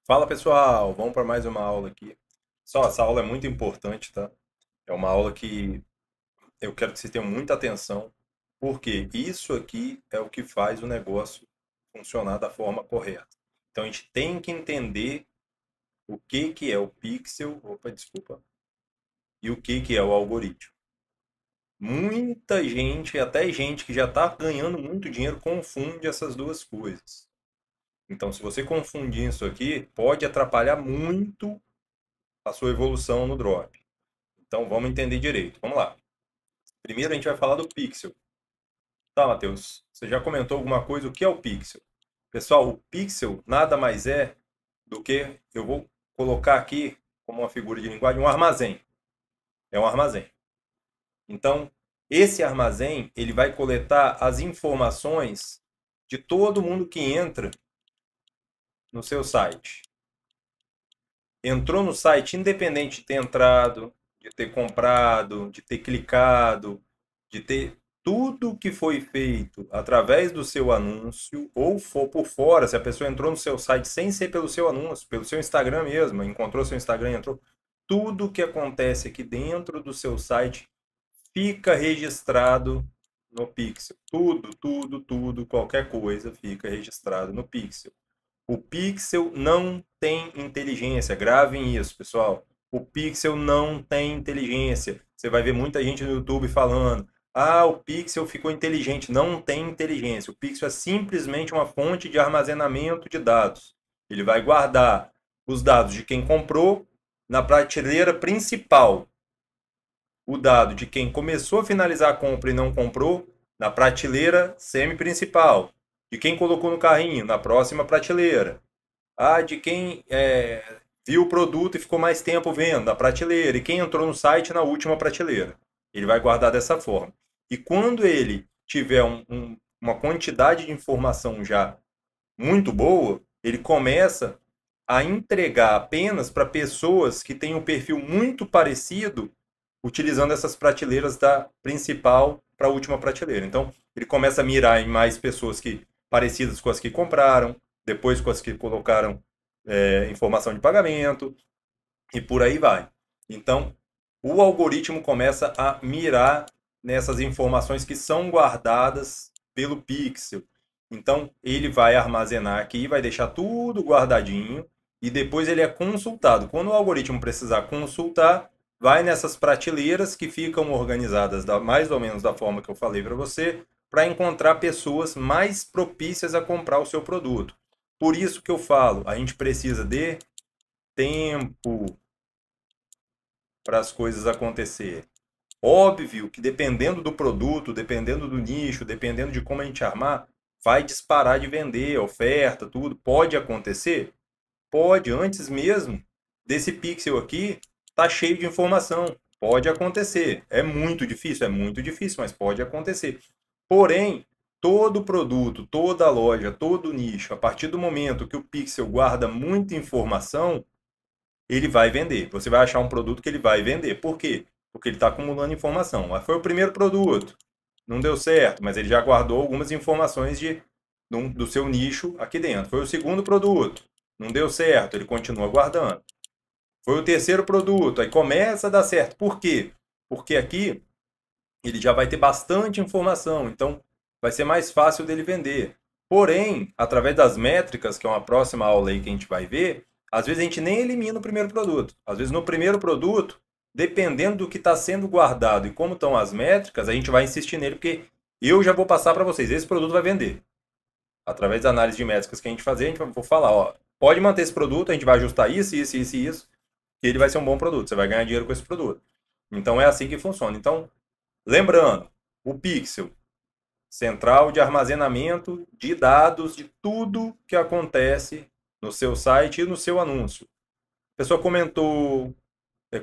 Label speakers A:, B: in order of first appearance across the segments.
A: Fala pessoal, vamos para mais uma aula aqui. Só, essa aula é muito importante, tá? É uma aula que eu quero que vocês tenham muita atenção, porque isso aqui é o que faz o negócio funcionar da forma correta. Então a gente tem que entender o que que é o pixel, opa, desculpa, e o que que é o algoritmo. Muita gente, até gente que já está ganhando muito dinheiro, confunde essas duas coisas. Então, se você confundir isso aqui, pode atrapalhar muito a sua evolução no drop. Então vamos entender direito. Vamos lá. Primeiro a gente vai falar do pixel. Tá, Matheus? Você já comentou alguma coisa? O que é o pixel? Pessoal, o pixel nada mais é do que eu vou colocar aqui como uma figura de linguagem um armazém. É um armazém. Então, esse armazém ele vai coletar as informações de todo mundo que entra no seu site. Entrou no site independente de ter entrado, de ter comprado, de ter clicado, de ter tudo que foi feito através do seu anúncio ou for por fora, se a pessoa entrou no seu site sem ser pelo seu anúncio, pelo seu Instagram mesmo, encontrou seu Instagram, entrou, tudo que acontece aqui dentro do seu site fica registrado no Pixel. Tudo, qualquer coisa fica registrado no Pixel. O Pixel não tem inteligência. Gravem isso, pessoal. O Pixel não tem inteligência. Você vai ver muita gente no YouTube falando: ah, o Pixel ficou inteligente. Não tem inteligência. O Pixel é simplesmente uma fonte de armazenamento de dados. Ele vai guardar os dados de quem comprou na prateleira principal. O dado de quem começou a finalizar a compra e não comprou na prateleira semi-principal. De quem colocou no carrinho na próxima prateleira. Ah, de quem viu o produto e ficou mais tempo vendo, na prateleira. E quem entrou no site na última prateleira. Ele vai guardar dessa forma. E quando ele tiver uma quantidade de informação já muito boa, ele começa a entregar apenas para pessoas que têm um perfil muito parecido, utilizando essas prateleiras da principal para a última prateleira. Então, ele começa a mirar em mais pessoas que parecidas com as que compraram, depois com as que colocaram informação de pagamento e por aí vai. Então, o algoritmo começa a mirar nessas informações que são guardadas pelo pixel. Então, ele vai armazenar aqui, vai deixar tudo guardadinho e depois ele é consultado. Quando o algoritmo precisar consultar, vai nessas prateleiras que ficam organizadas mais ou menos da forma que eu falei para você, para encontrar pessoas mais propícias a comprar o seu produto. Por isso que eu falo, a gente precisa de tempo para as coisas acontecerem. Óbvio que dependendo do produto, dependendo do nicho, dependendo de como a gente armar, vai disparar de vender, oferta, tudo. Pode acontecer? Pode, antes mesmo desse pixel aqui, tá cheio de informação. Pode acontecer. É muito difícil, mas pode acontecer. Porém, todo produto, toda loja, todo nicho, a partir do momento que o pixel guarda muita informação, ele vai vender. Você vai achar um produto que ele vai vender. Por quê? Porque ele está acumulando informação. Mas foi o primeiro produto, não deu certo, mas ele já guardou algumas informações do seu nicho aqui dentro. Foi o segundo produto, não deu certo, ele continua guardando. Foi o terceiro produto, aí começa a dar certo. Por quê? Porque aqui ele já vai ter bastante informação, então vai ser mais fácil dele vender. Porém, através das métricas, que é uma próxima aula aí que a gente vai ver, às vezes a gente nem elimina o primeiro produto. Às vezes no primeiro produto, dependendo do que está sendo guardado e como estão as métricas, a gente vai insistir nele, porque eu já vou passar para vocês, esse produto vai vender. Através da análise de métricas que a gente fazer, a gente vai falar, ó, pode manter esse produto, a gente vai ajustar isso, que ele vai ser um bom produto, você vai ganhar dinheiro com esse produto. Então é assim que funciona. Então, lembrando, o Pixel, central de armazenamento de dados de tudo que acontece no seu site e no seu anúncio. A pessoa comentou,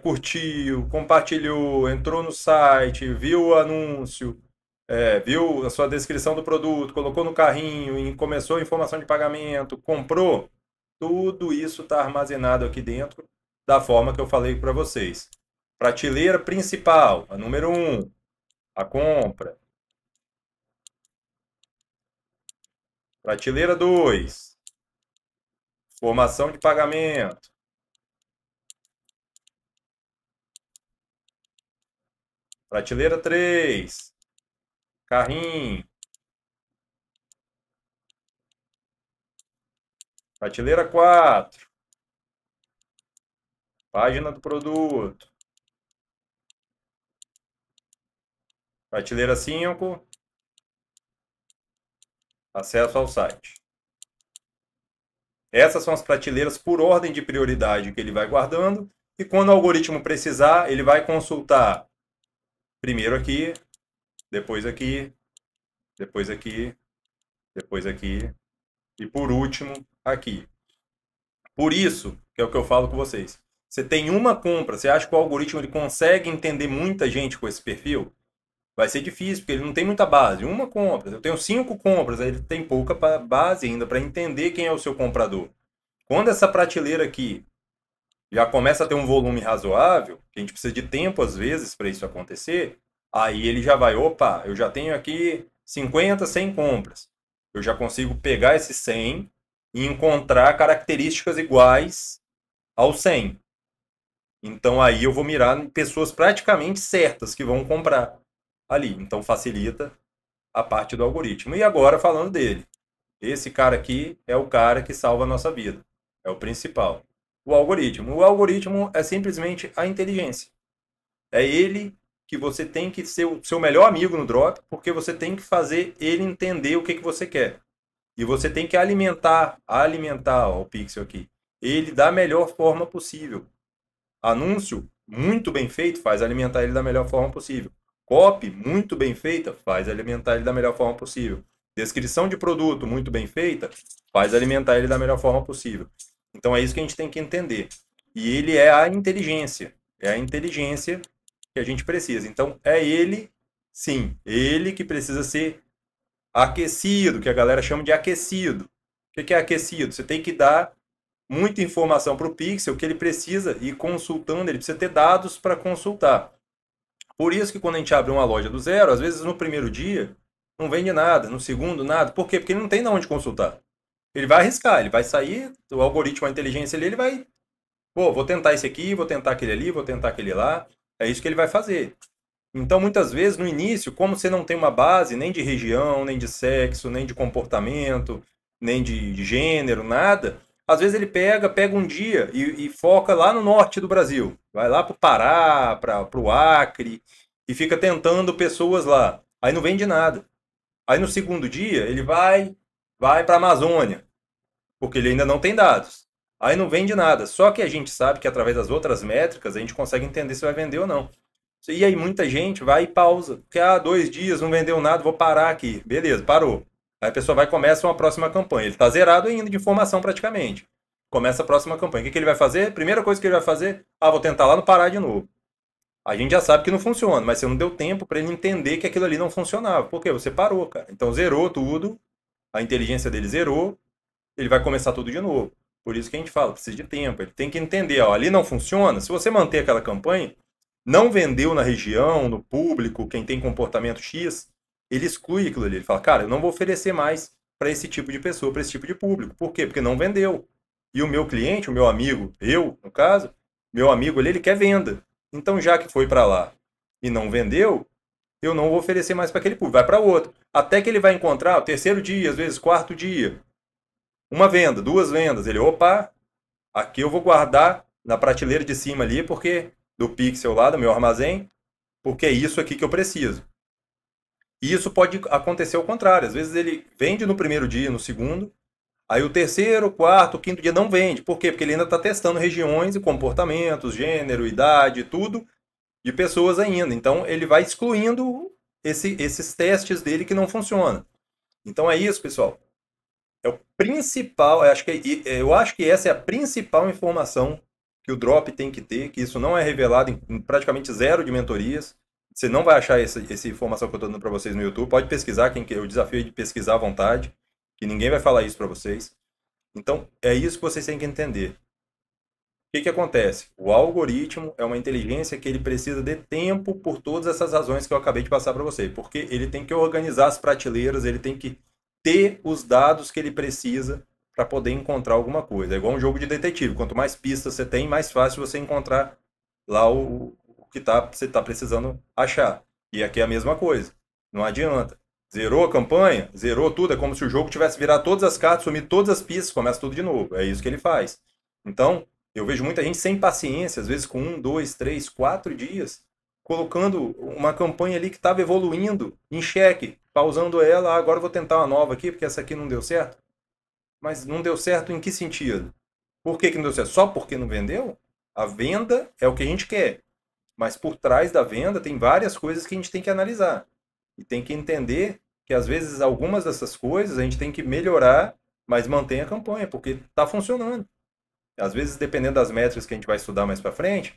A: curtiu, compartilhou, entrou no site, viu o anúncio, viu a sua descrição do produto, colocou no carrinho e começou a informação de pagamento, comprou. Tudo isso está armazenado aqui dentro da forma que eu falei para vocês. Prateleira principal, a número um, a compra. Prateleira 2, Formação de pagamento. Prateleira 3. Carrinho. Prateleira 4. Página do produto. Prateleira 5. Acesso ao site. Essas são as prateleiras por ordem de prioridade que ele vai guardando. E quando o algoritmo precisar, ele vai consultar primeiro aqui, depois aqui, depois aqui, depois aqui e por último aqui. Por isso, que é o que eu falo com vocês. Você tem uma compra, você acha que o algoritmo ele consegue entender muita gente com esse perfil? Vai ser difícil, porque ele não tem muita base. Uma compra, eu tenho 5 compras, aí ele tem pouca base ainda para entender quem é o seu comprador. Quando essa prateleira aqui já começa a ter um volume razoável, que a gente precisa de tempo às vezes para isso acontecer, aí ele já vai, opa, eu já tenho aqui 50, 100 compras. Eu já consigo pegar esses 100 e encontrar características iguais aos 100. Então aí eu vou mirar em pessoas praticamente certas que vão comprar ali. Então facilita a parte do algoritmo. E agora falando dele. Esse cara aqui é o cara que salva a nossa vida. É o principal. O algoritmo. O algoritmo é simplesmente a inteligência. É ele que você tem que ser o seu melhor amigo no drop, porque você tem que fazer ele entender o que você quer. E você tem que alimentar o pixel aqui. Ele da melhor forma possível. Anúncio muito bem feito faz alimentar ele da melhor forma possível. Copy muito bem feita faz alimentar ele da melhor forma possível. Descrição de produto muito bem feita faz alimentar ele da melhor forma possível. Então é isso que a gente tem que entender. E ele é a inteligência. É a inteligência que a gente precisa. Então é ele, sim, ele que precisa ser aquecido, que a galera chama de aquecido. O que é aquecido? Você tem que dar muita informação para o pixel que ele precisa ir consultando, ele precisa ter dados para consultar. Por isso que quando a gente abre uma loja do zero, às vezes no primeiro dia não vende nada, no segundo nada. Por quê? Porque ele não tem de onde consultar. Ele vai arriscar, ele vai sair, o algoritmo, a inteligência ali, ele vai, pô, vou tentar esse aqui, vou tentar aquele ali, vou tentar aquele lá. É isso que ele vai fazer. Então, muitas vezes, no início, como você não tem uma base nem de região, nem de sexo, nem de comportamento, nem de gênero, nada, às vezes ele pega um dia e foca lá no norte do Brasil. Vai lá para o Pará, para o Acre, e fica tentando pessoas lá. Aí não vende nada. Aí no segundo dia ele vai para a Amazônia, porque ele ainda não tem dados. Aí não vende nada. Só que a gente sabe que através das outras métricas a gente consegue entender se vai vender ou não. E aí muita gente vai e pausa. Porque, 2 dias não vendeu nada, vou parar aqui. Beleza, parou. Aí a pessoa vai e começa uma próxima campanha. Ele está zerado ainda de informação praticamente. Começa a próxima campanha. O que ele vai fazer? Primeira coisa que ele vai fazer, vou tentar lá no Pará de novo. A gente já sabe que não funciona, mas você não deu tempo para ele entender que aquilo ali não funcionava. Por quê? Você parou, cara. Então zerou tudo, a inteligência dele zerou, ele vai começar tudo de novo. Por isso que a gente fala, precisa de tempo. Ele tem que entender, ali não funciona. Se você manter aquela campanha, não vendeu na região, no público, quem tem comportamento X, ele exclui aquilo ali. Ele fala, cara, eu não vou oferecer mais para esse tipo de pessoa, para esse tipo de público. Por quê? Porque não vendeu. E o meu cliente, o meu amigo, eu, no caso, meu amigo ali, ele quer venda. Então, já que foi para lá e não vendeu, eu não vou oferecer mais para aquele público, vai para outro. Até que ele vai encontrar o terceiro dia, às vezes quarto dia, uma venda, 2 vendas. Ele, opa, aqui eu vou guardar na prateleira de cima ali, porque do pixel lá, do meu armazém, porque é isso aqui que eu preciso. E isso pode acontecer ao contrário. Às vezes ele vende no primeiro dia, no segundo, aí o terceiro, quarto, quinto dia não vende. Por quê? Porque ele ainda está testando regiões e comportamentos, gênero, idade, tudo de pessoas ainda. Então ele vai excluindo esses testes dele que não funcionam. Então é isso, pessoal. É o principal, eu acho que essa é a principal informação que o Drop tem que ter, que isso não é revelado em praticamente zero de mentorias. Você não vai achar essa informação que eu estou dando para vocês no YouTube. Pode pesquisar, eu desafio de pesquisar à vontade, que ninguém vai falar isso para vocês. Então, é isso que vocês têm que entender. O que acontece? O algoritmo é uma inteligência que ele precisa de tempo por todas essas razões que eu acabei de passar para você. Porque ele tem que organizar as prateleiras, ele tem que ter os dados que ele precisa para poder encontrar alguma coisa. É igual um jogo de detetive. Quanto mais pistas você tem, mais fácil você encontrar lá o que você está precisando achar. E aqui é a mesma coisa. Não adianta. Zerou a campanha, zerou tudo. É como se o jogo tivesse virado todas as cartas, sumido todas as pistas, começa tudo de novo. É isso que ele faz. Então, eu vejo muita gente sem paciência, às vezes com 1, 2, 3, 4 dias, colocando uma campanha ali que estava evoluindo em xeque, pausando ela. Agora eu vou tentar uma nova aqui, porque essa aqui não deu certo. Mas não deu certo em que sentido? Por que não deu certo? Só porque não vendeu? A venda é o que a gente quer. Mas por trás da venda tem várias coisas que a gente tem que analisar. E tem que entender que às vezes algumas dessas coisas a gente tem que melhorar, mas mantém a campanha, porque está funcionando. Às vezes, dependendo das métricas que a gente vai estudar mais para frente,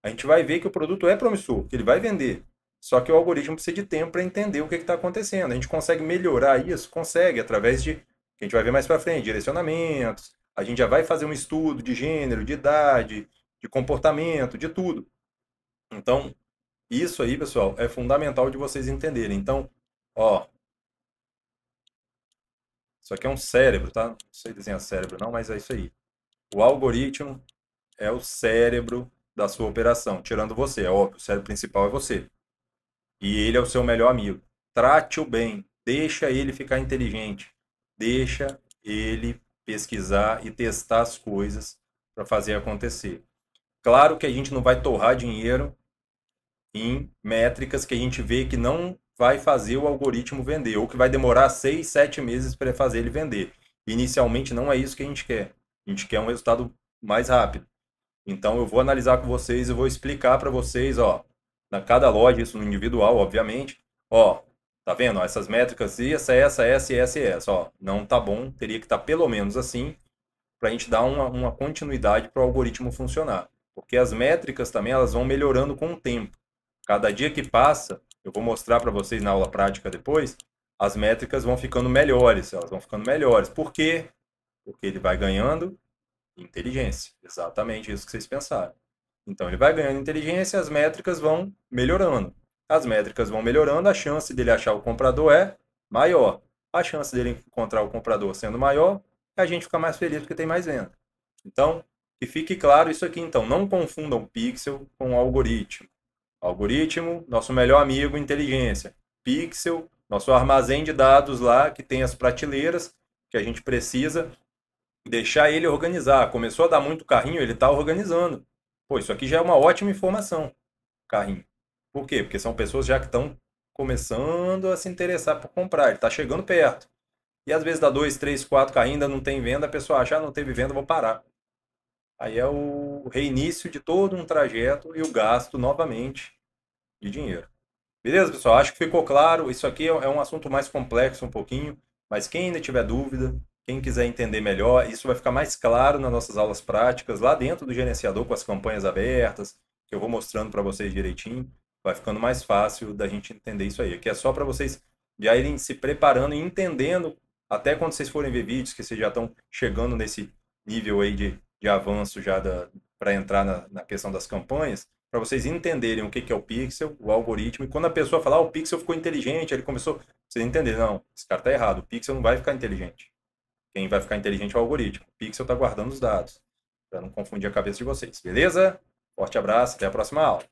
A: a gente vai ver que o produto é promissor, que ele vai vender. Só que o algoritmo precisa de tempo para entender o que está acontecendo. A gente consegue melhorar isso? Consegue, através de, que a gente vai ver mais para frente, direcionamentos. A gente já vai fazer um estudo de gênero, de idade, de comportamento, de tudo. Então, isso aí, pessoal, é fundamental de vocês entenderem. Então, ó, isso aqui é um cérebro, tá? Não sei desenhar cérebro não, mas é isso aí. O algoritmo é o cérebro da sua operação, tirando você, é óbvio, o cérebro principal é você. E ele é o seu melhor amigo. Trate-o bem, deixa ele ficar inteligente, deixa ele pesquisar e testar as coisas para fazer acontecer. Claro que a gente não vai torrar dinheiro em métricas que a gente vê que não vai fazer o algoritmo vender, ou que vai demorar 6, 7 meses para fazer ele vender. Inicialmente não é isso que a gente quer. A gente quer um resultado mais rápido. Então eu vou analisar com vocês, eu vou explicar para vocês, ó, na cada loja, isso no individual, obviamente, ó, tá vendo? Ó, essas métricas, essa, ó, não tá bom, teria que estar pelo menos assim, para a gente dar uma continuidade para o algoritmo funcionar. Porque as métricas também, elas vão melhorando com o tempo. Cada dia que passa, eu vou mostrar para vocês na aula prática depois, as métricas vão ficando melhores, elas vão ficando melhores. Por quê? Porque ele vai ganhando inteligência. Exatamente isso que vocês pensaram. Então ele vai ganhando inteligência e as métricas vão melhorando. As métricas vão melhorando, a chance dele achar o comprador é maior. A chance dele encontrar o comprador sendo maior, a gente fica mais feliz porque tem mais venda. Então, que fique claro isso aqui. Então, não confundam pixel com algoritmo. Algoritmo, nosso melhor amigo, inteligência. Pixel, nosso armazém de dados lá, que tem as prateleiras que a gente precisa deixar ele organizar. Começou a dar muito carrinho, ele está organizando. Pô, isso aqui já é uma ótima informação, carrinho. Por quê? Porque são pessoas já que estão começando a se interessar por comprar. Ele está chegando perto. E às vezes dá 2, 3, 4 carrinhos, ainda não tem venda, a pessoa acha, ah, não teve venda, vou parar. Aí é o reinício de todo um trajeto e o gasto novamente de dinheiro. Beleza, pessoal? Acho que ficou claro. Isso aqui é um assunto mais complexo um pouquinho, mas quem ainda tiver dúvida, quem quiser entender melhor, isso vai ficar mais claro nas nossas aulas práticas, lá dentro do gerenciador com as campanhas abertas, que eu vou mostrando para vocês direitinho. Vai ficando mais fácil da gente entender isso aí. Aqui é só para vocês já irem se preparando e entendendo, até quando vocês forem ver vídeos, que vocês já estão chegando nesse nível aí de avanço já para entrar na questão das campanhas, para vocês entenderem o que é o pixel, o algoritmo, e quando a pessoa falar, o pixel ficou inteligente, ele começou, vocês entenderem, não, esse cara está errado, o pixel não vai ficar inteligente. Quem vai ficar inteligente é o algoritmo. O pixel está guardando os dados, para não confundir a cabeça de vocês, beleza? Forte abraço, até a próxima aula.